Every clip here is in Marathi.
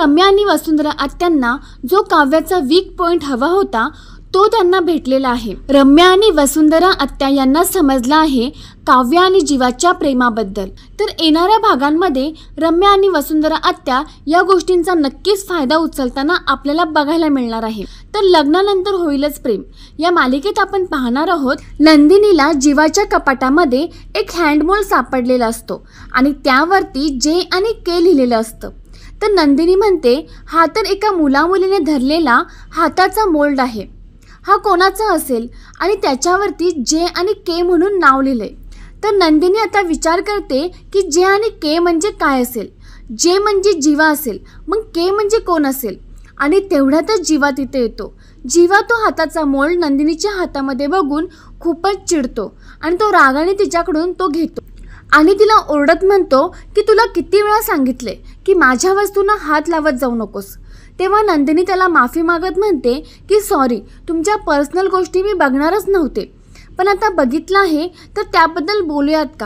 रम्या आणि वसुंधरा आत्यांना जो काव्याचा वीक पॉइंट हवा होता तो त्यांना भेटलेला आहे। रम्या आणि वसुंधरा आत्या यांना समजला आहे काव्य आणि जीवाच्या प्रेमाबद्दल। तर येणाऱ्या भागांमध्ये रम्या आणि वसुंधरा आत्या या गोष्टींचा नक्कीच फायदा उचलताना आपल्याला बघायला मिळणार आहे। तर लग्नानंतर होईलच प्रेम या मालिकेत आपण पाहणार आहोत नंदिनीला जीवाच्या कपाटामध्ये एक हँडमोल सापडलेला असतो आणि त्यावरती जे आणि के लिहिलेलं असतं। तर नंदिनी म्हणते हा तर एका मुलामुलीने धरलेला हाताचा मोल्ड आहे, हा कोणाचा असेल आणि त्याच्यावरती जे आणि के म्हणून नाव लिहिले। तर नंदिनी आता विचार करते की जे आणि के म्हणजे काय असेल। जे म्हणजे जीवा असेल, मग के म्हणजे कोण असेल। आणि तेवढ्यातच जीवा तिथे येतो। जीवा तो हाताचा मोल्ड नंदिनीच्या हातामध्ये बघून खूपच चिडतो आणि तो रागाने तिच्याकडून तो घेतो आणि तिला ओरडत म्हणतो की तुला किती वेळा सांगितले की माझ्या वस्तूंना हात लावत जाऊ नकोस। तेव्हा नंदिनी त्याला माफी मागत म्हणते की सॉरी, तुमच्या पर्सनल गोष्टी मी बघणारच नव्हते, पण आता बघितलं आहे तर त्याबद्दल बोलूयात का।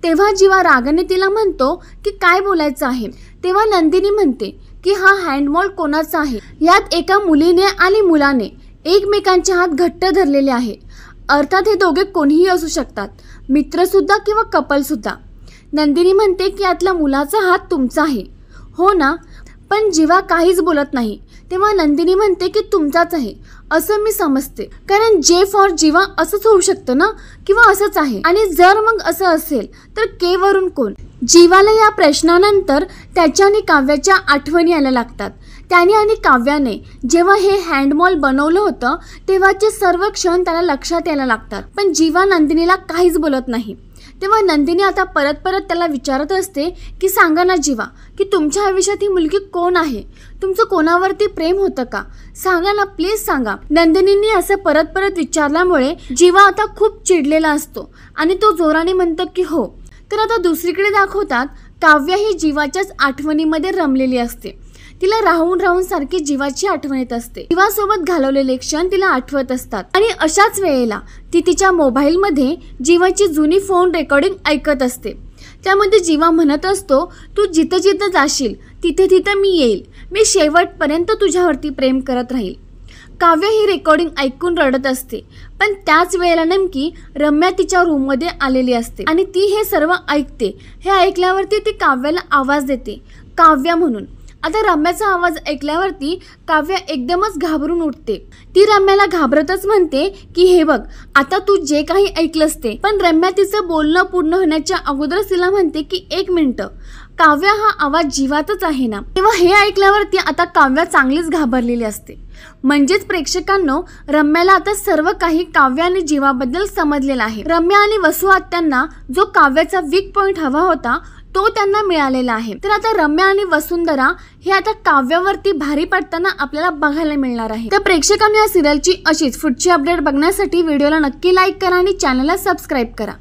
तेव्हा जीवा रागाने तिला म्हणतो की काय बोलायचं आहे। तेव्हा नंदिनी म्हणते की हा हँडमोल्ड कोणाचा आहे। यात एका मुलीने आणि मुलाने एकमेकांचे हात घट्ट धरलेले आहे। अर्थात हे दोघे कोणीही असू शकतात, मित्रसुद्धा किंवा कपलसुद्धा। नंदिनी म्हणते की यातला मुलाचा हात तुमचा आहे हो ना, पण जीवा काहीच बोलत नाही। तेव्हा नंदिनी म्हणते की तुमचाच आहे असं मी समजते, कारण जे फॉर जीवा असंच होऊ शकतं ना, किंवा असंच आहे। आणि जर मग असं असेल तर के वरून कोण। जीवाला या प्रश्नानंतर त्याच्या आणि काव्याच्या आठवणी यायला लागतात। त्याने आणि काव्याने जेव्हा हे हँडमॉल बनवलं होतं तेव्हाचे सर्व क्षण त्याला लक्षात यायला लागतात, पण जीवा नंदिनीला काहीच बोलत नाही। तेव्हा नंदिनी आता परत त्याला विचारत असते की सांगा ना जीवा, की तुमच्या आयुष्यात ही मुलगी कोण आहे, तुमचं कोणावरती प्रेम होतं का, सांगा ना प्लीज सांगा। नंदिनीने असं परत विचारल्यामुळे जीवा आता खूप चिडलेला असतो आणि तो जोराने म्हणतो की हो। तर आता दुसरीकडे दाखवतात काव्य ही जीवाच्याच आठवणीमध्ये रमलेली असते। तिला राहून सारखी जीवाची आठवण येत असते। जीवासोबत घालवलेले क्षण तिला आठवत असतात आणि अशाच वेळेला ती तिच्या मोबाईलमध्ये जीवाची जुनी फोन रेकॉर्डिंग ऐकत असते। त्यामध्ये जीवा म्हणत असतो तू जिथं जाशील तिथे मी येईल, मी शेवटपर्यंत तुझ्यावरती प्रेम करत राहील। काव्य ही रेकॉर्डिंग ऐकून रडत असते, पण त्याच वेळेला नेमकी रम्या तिच्या रूममध्ये आलेली असते आणि ती हे सर्व ऐकते। हे ऐकल्यावरती ती काव्याला आवाज देते काव्या म्हणून। आता रम्याचा आवाज ऐकल्यावरती काव्य एकदमच घाबरून उठते। ती रम्याला घाबरतच म्हणते की हे बघ, आता तू जे काही ऐकलंस ते। पण रम्या तिचं बोलणं पूर्ण होण्याच्या अगोदरच तिला म्हणते की एक मिनिट, काव्य हा आवाज जीवातच आहे ना। तेव्हा हे ऐकल्यावरती आता काव्य चांगलीच घाबरलेली असते। म्हणजेच प्रेक्षकांनो, रम्याला आता सर्व काही काव्य आणि जीवाबद्दल समजलेलं आहे। रम्या आणि वसु आत्यांना जो काव्याचा वीक पॉइंट हवा होता तो त्यांना मिळालेला आहे। तर आता रम्या आणि वसुंधरा हे आता काव्यावरती भारी पडताना आपल्याला बघायला मिळणार आहे। तर प्रेक्षकांनी या सिरियलची अशीच पुढची अपडेट बघण्यासाठी व्हिडिओला नक्की लाईक करा आणि चॅनलला सबस्क्राईब करा।